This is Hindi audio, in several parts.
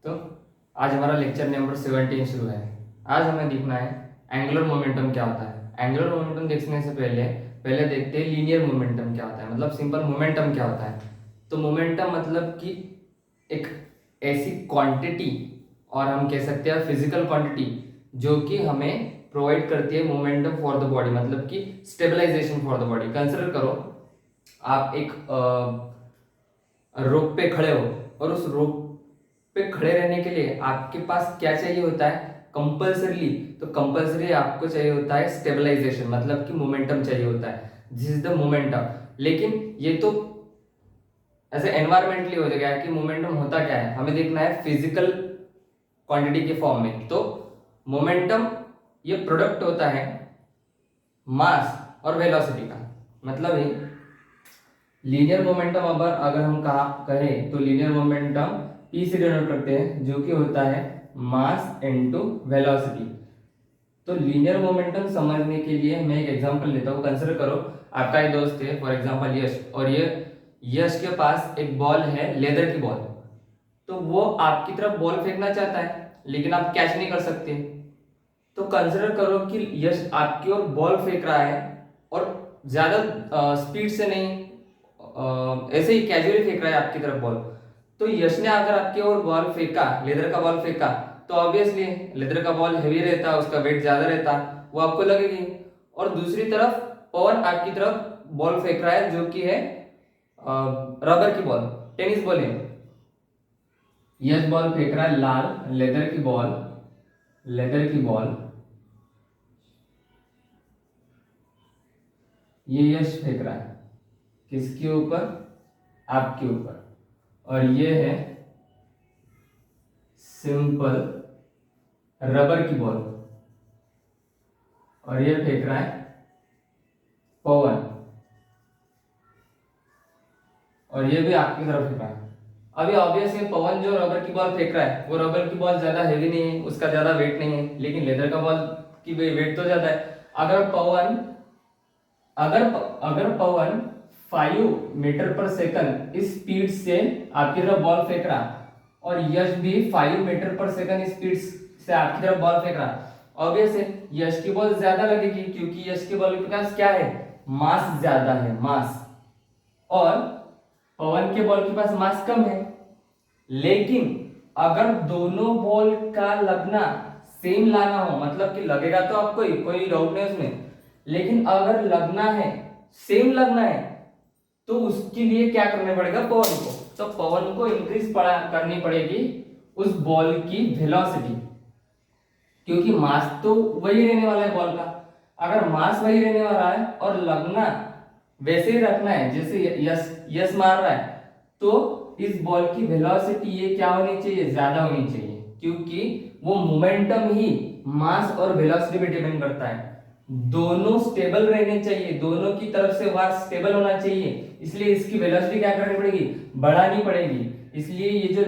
तो आज हमारा लेक्चर नंबर 17 शुरू है। आज हमें देखना है एंगुलर मोमेंटम क्या होता है। एंगुलर मोमेंटम देखने से पहले देखते हैं लीनियर मोमेंटम क्या होता है, मतलब सिंपल मोमेंटम क्या होता है। तो मोमेंटम मतलब कि एक ऐसी क्वांटिटी, और हम कह सकते हैं फिजिकल क्वांटिटी, जो कि हमें प्रोवाइड करती है मोमेंटम फॉर द बॉडी, मतलब कि stabilization for the body. Consider करो आप एक रोप पे खड़े हो, और उस रोप पे खड़े रहने के लिए आपके पास क्या चाहिए होता है कंपल्सरीली। तो कंपल्सरी आपको चाहिए होता है स्टेबलाइजेशन, मतलब कि मोमेंटम चाहिए होता है, दिस इज द मोमेंटम। लेकिन ये तो ऐसे एनवायरमेंटली हो गया कि मोमेंटम होता क्या है, हमें देखना है फिजिकल क्वांटिटी के फॉर्म में। तो मोमेंटम ये प्रोडक्ट होता है मास और वेलोसिटी का। मतलब है लीनियर मोमेंटम, अगर हम कहा कहें तो लीनियर मोमेंटम पी से डिनोट करते हैं, जो कि होता है मास इनटू वेलोसिटी। तो लीनियर मोमेंटम समझने के लिए मैं एक एग्जांपल लेता हूँ। कंसिडर करो आपका एक दोस्त है, फॉर एग्जांपल यश, और ये यश के पास एक बॉल है, लेदर की बॉल। तो वो आपकी तरफ बॉल फेंकना चाहता है, लेकिन आप कैच नहीं कर सकते। तो कंसिडर करो कि यश आपकी ओर बॉल फेंक रहा है, और ज्यादा स्पीड से नहीं, ऐसे ही कैजुअली फेंक रहा है आपकी तरफ बॉल। तो यश ने अगर आपकी ओर बॉल फेंका, लेदर का बॉल फेंका, तो ऑब्वियसली लेदर का बॉल हैवी रहता, उसका वेट ज्यादा रहता, वो आपको लगेगी। और दूसरी तरफ पवन आपकी तरफ बॉल फेंक रहा है, जो कि है रबर की बॉल, टेनिस बॉल है। यश बॉल फेंक रहा है लाल लेदर की बॉल, लेदर की बॉल ये यश फेंक रहा है किसके ऊपर, आपके ऊपर। और ये है सिंपल रबर की बॉल, और ये फेंक रहा है पवन, और ये भी आपकी तरफ फेंक रहा है। अभी ऑब्वियस है पवन जो रबर की बॉल फेंक रहा है, वो रबर की बॉल ज्यादा हैवी नहीं है, उसका ज्यादा वेट नहीं है, लेकिन लेदर का बॉल की वेट तो ज्यादा है। अगर अगर पवन 5 मीटर पर सेकंड स्पीड से आपकी तरफ बॉल फेंक रहा, और यश भी 5 मीटर पर सेकंड स्पीड से आपकी तरफ बॉल फेंक रहा, ऑब्वियस है यश की बॉल ज्यादा लगेगी, क्योंकि यश की बॉल के पास क्या है, मास ज्यादा है, मास। और पवन के बॉल के पास मास कम है। लेकिन अगर दोनों बॉल का लगना सेम लाना हो, मतलब कि लगेगा तो आपको ही, कोई डाउट नहीं उसमें, लेकिन अगर लगना है, सेम लगना है, तो उसके लिए क्या करना पड़ेगा पवन को, तो पवन को इंक्रीज करनी पड़ेगी उस बॉल की वेलोसिटी, क्योंकि मास तो वही रहने वाला है बॉल का। अगर मास वही रहने वाला है और लगना वैसे ही रखना है जैसे यस यस मार रहा है, तो इस बॉल की वेलोसिटी ये क्या होनी चाहिए, ज्यादा होनी चाहिए, क्योंकि वो मोमेंटम ही मास और वेलोसिटी पे डिपेंड करता है। दोनों स्टेबल रहने चाहिए, दोनों की तरफ से मास स्टेबल होना चाहिए, इसलिए इसकी वेलोसिटी क्या करनी पड़ेगी, बढ़ानी पड़ेगी। इसलिए ये जो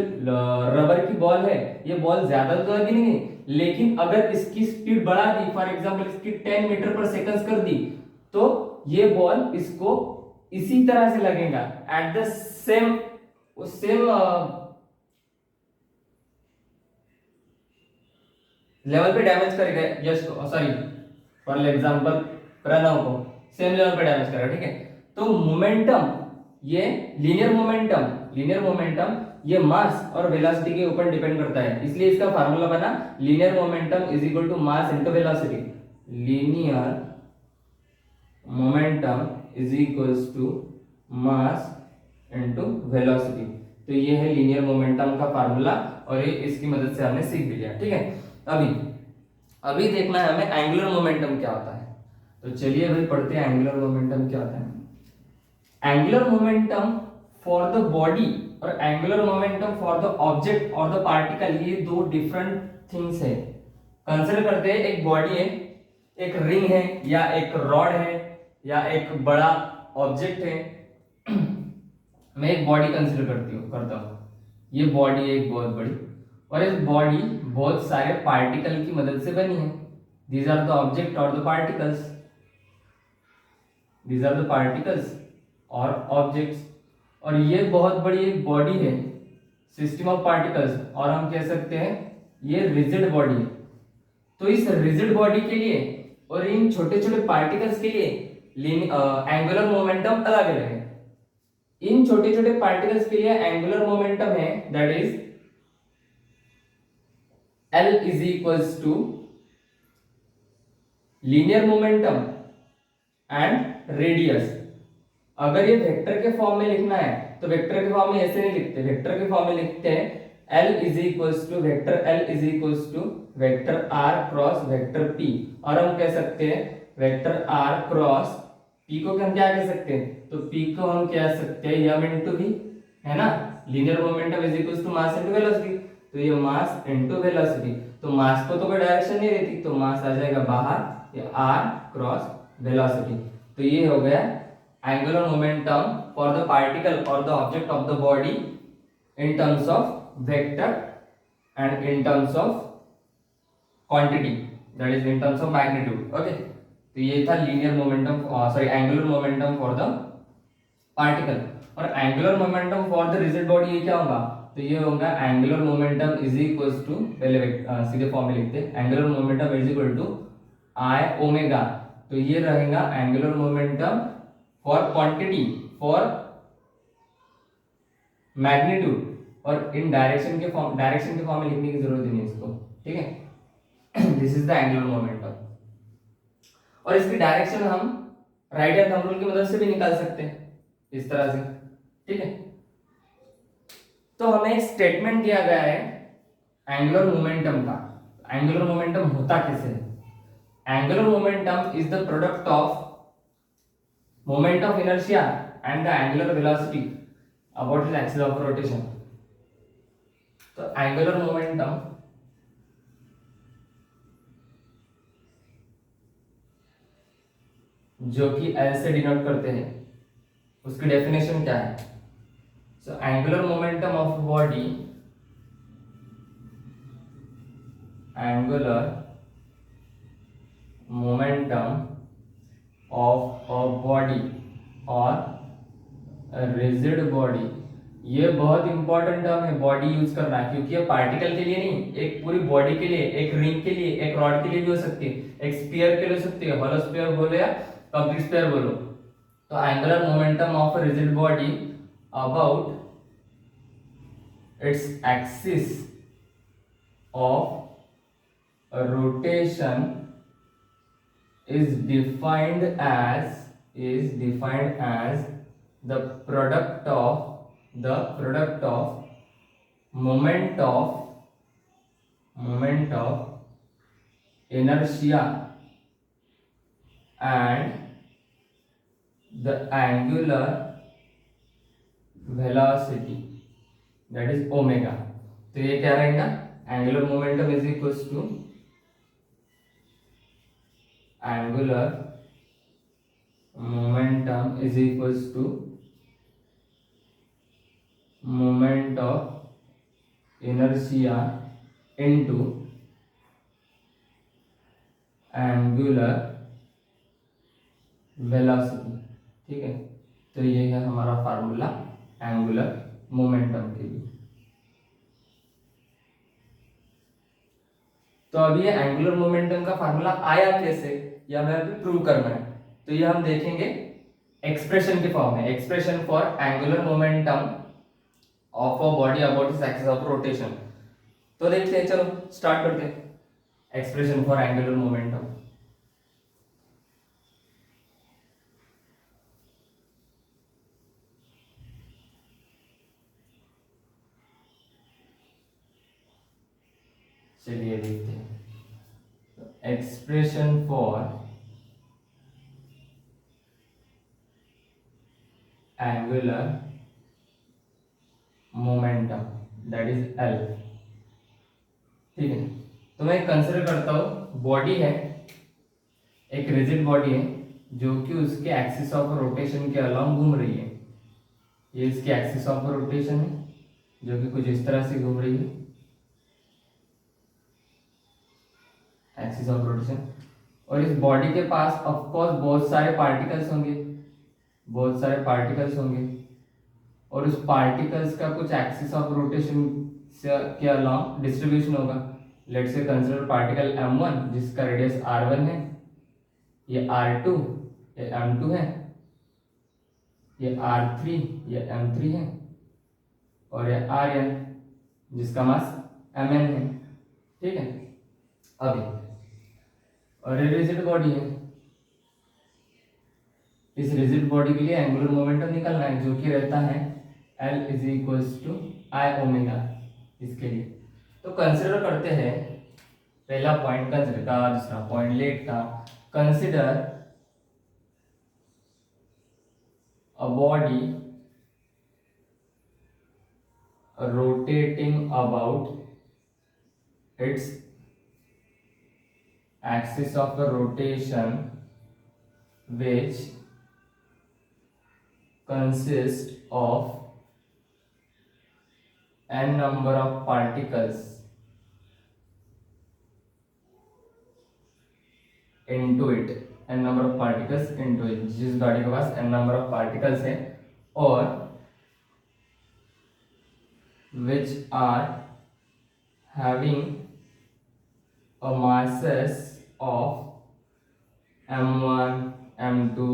रबर की बॉल है, ये बॉल ज्यादा तो लगी नहीं, लेकिन अगर इसकी स्पीड बढ़ा दी, फॉर एग्जांपल इसकी 10 मीटर पर सेकंड कर दी, तो ये बॉल इसको इसी तरह से लगेगा, at the same same level पे डैमेज करेगा यश को, सॉरी फॉर एग्जांपल प्रणव को सेम लेवल पे डैमेज करेगा, ठीक है। तो मोमेंटम, ये लीनियर मोमेंटम ये मास और वेलोसिटी के ऊपर डिपेंड करता है, इसलिए इसका फार्मूला बना linear momentum is equal to mass into velocity. Linear momentum is equals to mass into velocity. तो ये है लीनियर मोमेंटम का फार्मूला, और ये इसकी मदद से हमने सीख भी लिया, ठीक है। अभी अभी देखना है हमें एंगुलर मोमेंटम क्या होता है। तो चलिए अभी पढ़ते हैं एंगुलर मोमेंटम क्या होता है। Angular momentum for the body और angular momentum for the object और द पार्टिकल, ये दो डिफरेंट थिंग्स है। कंसिडर करते हैं एक बॉडी है, एक रिंग है, या एक रॉड है, या एक बड़ा ऑब्जेक्ट है। मैं एक बॉडी कंसिडर करता हूँ, ये बॉडी है एक बहुत बड़ी, और इस बॉडी बहुत सारे पार्टिकल की मदद से बनी है। दीज आर द ऑब्जेक्ट और the particles, these are the particles और ऑब्जेक्ट्स। और ये बहुत बड़ी एक बॉडी है, सिस्टम ऑफ पार्टिकल्स, और हम कह सकते हैं ये रिजिड बॉडी है। तो इस रिजिड बॉडी के लिए और इन छोटे छोटे पार्टिकल्स के लिए एंगुलर मोमेंटम अलग अलग है। इन छोटे छोटे पार्टिकल्स के लिए एंगुलर मोमेंटम है that is L is equals to linear momentum and radius. अगर ये वेक्टर के फॉर्म में लिखना है तो वेक्टर के फॉर्म में ऐसे नहीं लिखते, वेक्टर के फॉर्म में लिखते हैं L is equals to vector L is equals to vector R cross vector P, और हम कह सकते हैं वेक्टर R क्रॉस P को हम क्या कह सकते हैं, तो P को हम कह सकते हैं m इंटू v, है ना। Linear momentum is equals to mass into velocity, तो ये मास इंटू वेलोसिटी, तो मास को तो कोई डायरेक्शन नहीं रहती, तो मास आ जाएगा बाहर, ये r क्रॉस वेलोसिटी। तो ये हो गया angular momentum for the particle और the object of the body in terms of vector and in terms of quantity, that is in terms of magnitude. Okay, तो ये था linear momentum, sorry angular momentum for the particle. और angular momentum for the rigid body ये क्या होगा, तो ये होगा angular momentum is equals to, पहले सीधे फॉर्म में लिखते हैं, angular momentum is equal to I omega. तो ये रहेगा angular momentum for quantity for magnitude, और इन डायरेक्शन के फॉर्म में लिखने की जरूरत ही नहीं इसको, ठीक है। This is the angular momentum, और इसकी डायरेक्शन हम राइट हैंड थंब रूल की मदद से भी निकाल सकते हैं इस तरह से, ठीक है। तो हमें एक स्टेटमेंट दिया गया है एंगुलर मोमेंटम का। एंगुलर मोमेंटम होता कैसे है? Angular momentum is the product of moment of inertia and the angular velocity about its axis of rotation। तो एंगुलर मोमेंटम जो कि L से डिनोट करते हैं, उसकी डेफिनेशन क्या है? So angular momentum of body, angular momentum of a body और रिजिड बॉडी, ये बहुत इंपॉर्टेंट टर्म है बॉडी यूज करना, क्योंकि ये पार्टिकल के लिए नहीं, एक पूरी बॉडी के लिए, एक रिंग के लिए, एक रॉड के लिए भी हो सकती है, एक स्फीयर के लिए हो सकती है, होलो स्फीयर बोलो या कंप्लीट स्फीयर बोलो। तो angular momentum of a rigid body about its axis of rotation is defined as the product of moment of inertia and the angular velocity, that is omega। तो ये क्या रहेगा, angular momentum is equals to angular momentum is equals to moment of inertia into angular velocity, ठीक है। तो ये है हमारा फार्मूला एंगुलर मोमेंटम के लिए। तो अभी ये एंगुलर मोमेंटम का फार्मूला आया कैसे, ये हमें अभी प्रूव करना है। तो ये हम देखेंगे एक्सप्रेशन के फॉर्म में, expression for angular momentum of a body about its axis of rotation. तो देखते हैं, चलो स्टार्ट करते हैं एक्सप्रेशन फॉर एंगुलर मोमेंटम। चलिए देखते हैं expression for angular momentum that is L, ठीक है। तो मैं कंसिडर करता हूं बॉडी है, एक रिजिड बॉडी है जो कि उसके एक्सिस ऑफ रोटेशन के अलोंग घूम रही है। ये इसकी एक्सिस ऑफ रोटेशन है जो कि कुछ इस तरह से घूम रही है, एक्सिस ऑफ रोटेशन। और इस बॉडी के पास ऑफ कोर्स बहुत सारे पार्टिकल्स होंगे, बहुत सारे पार्टिकल्स होंगे, और उस पार्टिकल्स का कुछ एक्सिस ऑफ रोटेशन के अलाउंग डिस्ट्रीब्यूशन होगा। Let's say consider particle m1 जिसका रेडियस r1 है, ये r2, ये m2 है, ये r3, ये m3 है, और ये rn जिसका मास mn है। ठीक है, अभी और ये रिजिड बॉडी है। इस रिजिड बॉडी के लिए एंगुलर मोमेंटम निकालना है जो कि रहता है L is equals to I omega. इसके लिए तो कंसिडर करते हैं, पहला पॉइंट कंसिडर का, दूसरा पॉइंट लेट का। Consider a body rotating about its axis of rotation which consists of n number of particles into it, n number of particles into it, जिस गाड़ी के पास n number of particles है और which are having a masses of m1, m2,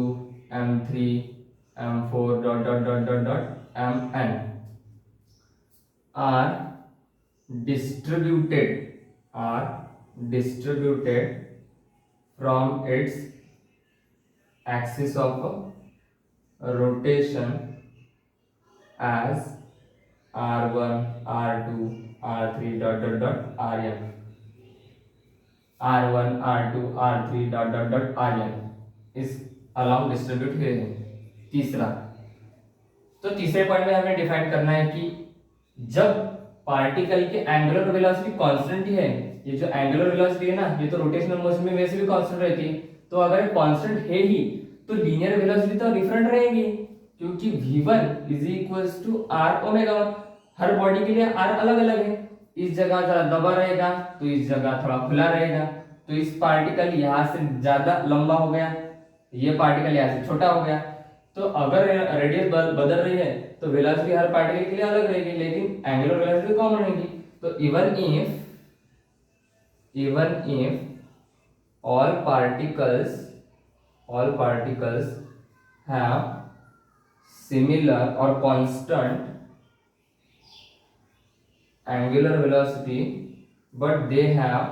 m3, m4 mn are distributed from its axis of rotation as r1, r2, r3 rn, r1, r2, r3 rn इस अलाउंग डिस्ट्रीब्यूट हुए हैं। तीसरा, तो तीसरे पॉइंट में हमें डिफाइन करना है कि जब पार्टिकल की एंगुलर वेलोसिटी कांस्टेंट ही है, ये जो एंगुलर वेलोसिटी है ना, ये तो रोटेशनल मोशन में वैसे भी कांस्टेंट रहती है, तो अगर कांस्टेंट है ही तो लीनियर वेलोसिटी तो डिफरेंट रहेगी, क्योंकि v1 is equals to r omega. हर बॉडी के लिए r अलग अलग है, इस जगह जरा दबा रहेगा तो इस जगह थोड़ा खुला रहेगा, तो इस पार्टिकल यहाँ से ज्यादा लंबा हो गया, ये पार्टिकल यहाँ से छोटा हो गया। तो अगर रेडियस बदल रही है तो वेलोसिटी हर पार्टिकल के लिए अलग रहेगी, लेकिन एंगुलर वेलोसिटी कॉमन रहेगी। तो even if all particles have similar or constant angular velocity but they have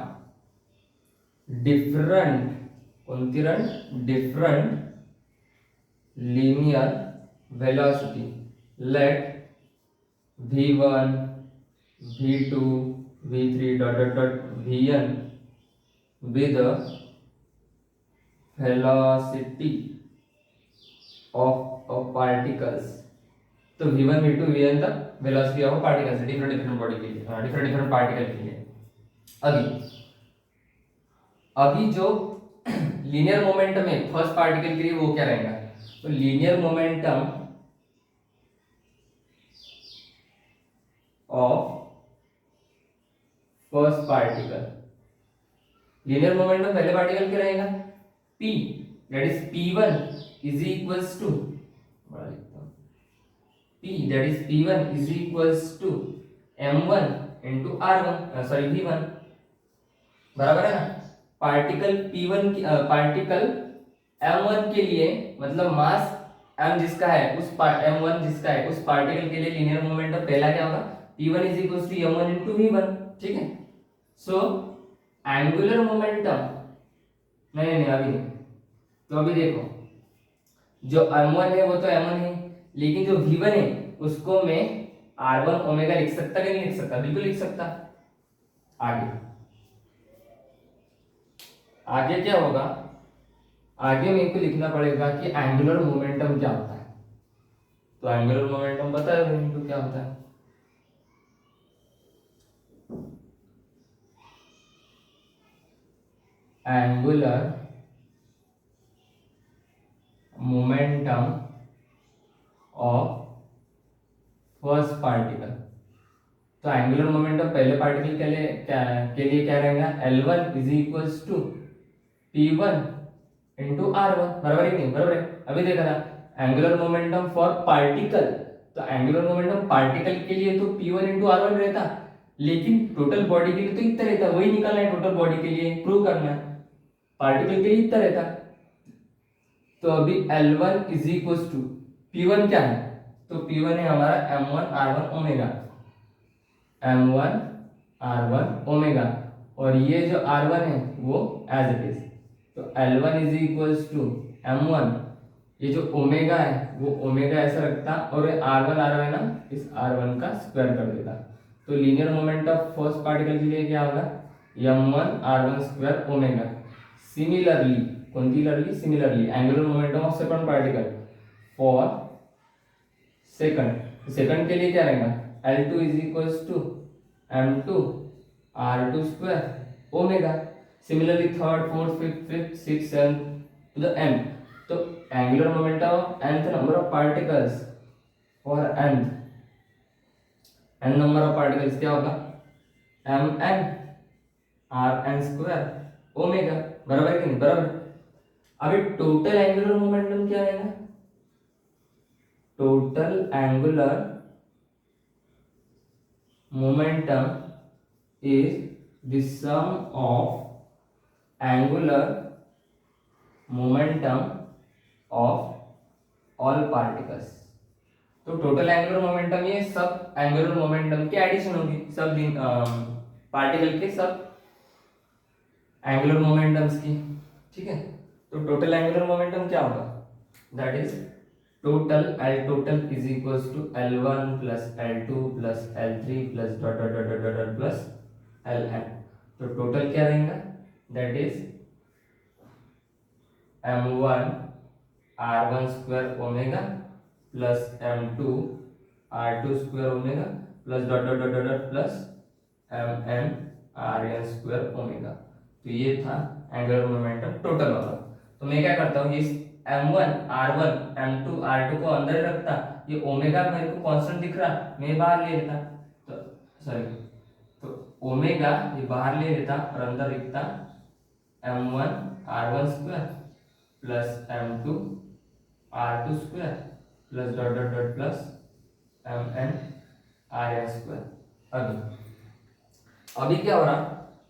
different linear velocity, let v1, v2, v3 vn be the velocity of particles। तो v1, v2, vn the velocity of particles है डिफरेंट बॉडी के लिए, डिफरेंट पार्टिकल के लिए। अभी जो लीनियर मोमेंटम है फर्स्ट पार्टिकल के लिए वो क्या रहेगा, तो linear momentum of first particle, linear momentum पहले पार्टिकल क्या रहेगा, p that is p1 is equals to m1 into r1 sorry v1, बराबर है ना। पार्टिकल p1 पार्टिकल m1 के लिए मतलब मास m जिसका है उस m1 जिसका है उस पार्टिकल के लिए लीनियर मोमेंटम पहला क्या होगा, p1 is equals to m1 into v1। ठीक है, सो एंगुलर मोमेंटम नहीं अभी नहीं, तो अभी देखो जो m1 है वो तो m1 है, लेकिन जो v1 है उसको मैं r1 ओमेगा लिख सकता कि नहीं लिख सकता, बिल्कुल लिख सकता। आगे क्या होगा, आगे मेरे को लिखना पड़ेगा कि एंगुलर मोमेंटम क्या होता है। तो एंगुलर मोमेंटम बताया तो क्या होता है, angular momentum of first particle. तो एंगुलर मोमेंटम पहले पार्टिकल के लिए क्या रहेगा, L1 is equals to P1 into R1, बराबर है नहीं, बराबर है। अभी देखा था एंगुलर मोमेंटम फॉर पार्टिकल तो एंगुलर मोमेंटम पार्टिकल के लिए तो P1 इंटू R1 रहता, लेकिन टोटल बॉडी के लिए तो इतना रहता, वही निकालना है टोटल बॉडी के लिए, प्रूव करना है, पार्टिकल के लिए इतना रहता। तो अभी L1 is equal to P1 क्या है, तो P1 है हमारा M1 R1 omega, M1 R1 omega, और ये जो R1 है वो एज इट इज, तो L1 is equal to M1, ये जो ओमेगा है वो ओमेगा ऐसा रखता, और R1 है ना, इस R1 का स्क्वायर कर देता। तो linear moment of first particle के लिए क्या होगा, M1 R1 square omega. Similarly, similarly angular momentum of second particle for second के लिए क्या रहेगा, L2 is equal to M2 R2 square omega. Similarly third, fourth, fifth, six, seven to the m, तो angular momentum of nth number of particles for n number of particles क्या होगा, mn Rn स्क्वायर ओमेगा, बराबर है कि नहीं, बराबर। अभी टोटल एंगुलर मोमेंटम क्या रहेगा, total angular momentum is the sum of angular momentum of all particles. तो टोटल एंगुलर मोमेंटम ये सब एंगुलर मोमेंटम की एडिशन होगी, सब पार्टिकल के सब एंगुलर मोमेंटम्स की, ठीक है। तो टोटल एंगुलर मोमेंटम क्या होगा, that is total L total is equals to L1 plus L2 plus L3 plus dot dot dot dot dot dot plus Ln। तो टोटल क्या रहेगा, that is M1 R1 square omega plus M2 R2 square omega plus dot dot dot dot plus Mn Rn square omega. तो ये था एंगुलर मोमेंटम टोटल वाला। तो मैं क्या करता हूँ, ये M1 R1 M2 R2 को अंदर रखता, ये ओमेगा मेरे को कांस्टेंट दिख रहा, मैं बाहर ले लेता, तो सॉरी, तो ओमेगा ये बाहर ले लेता और अंदर लिखता M1 R1 square plus M2 R2 square plus dot dot dot plus Mn Rn square. अभी क्या हो रहा,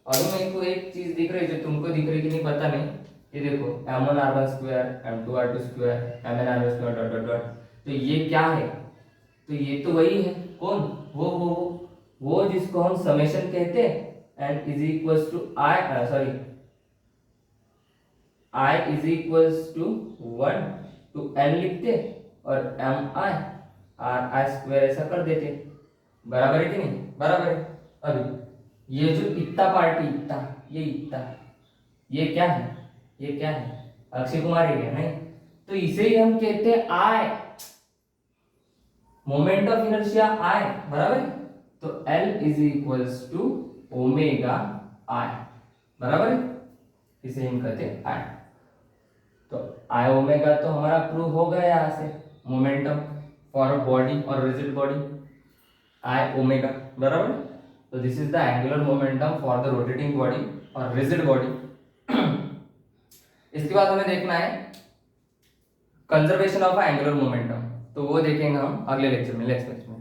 अभी मेरे को एक चीज दिख रही है जो तुमको दिख रही कि नहीं पता नहीं, ये देखो M1 R1 square M2 R2 square Mn Rn square dot dot dot. तो ये क्या है, तो ये तो वही है, कौन, वो जिसको हम समेशन कहते हैं, n is equals to i, sorry i is equals to 1 to n लिखते और mi r i स्क्वायर ऐसा कर देते, बराबर है कि नहीं, बराबर है। अभी ये जो इतना पार्टी, इतना ये क्या है, ये क्या है, अक्षय कुमार है क्या, नहीं, तो इसे ही हम कहते हैं I, moment of inertia I, बराबर है। तो L is equals to omega I, बराबर है, इसे हम कहते हैं आई। तो आई ओमेगा तो हमारा प्रूव हो गया यहाँ से, मोमेंटम फॉर बॉडी और रिजिड बॉडी आई ओमेगा, बराबर। तो this is the angular momentum for the rotating body और रिजिड बॉडी। इसके बाद हमें देखना है कंजर्वेशन ऑफ एंगुलर मोमेंटम, तो वो देखेंगे हम अगले लेक्चर में, नेक्स्ट लेक्चर में।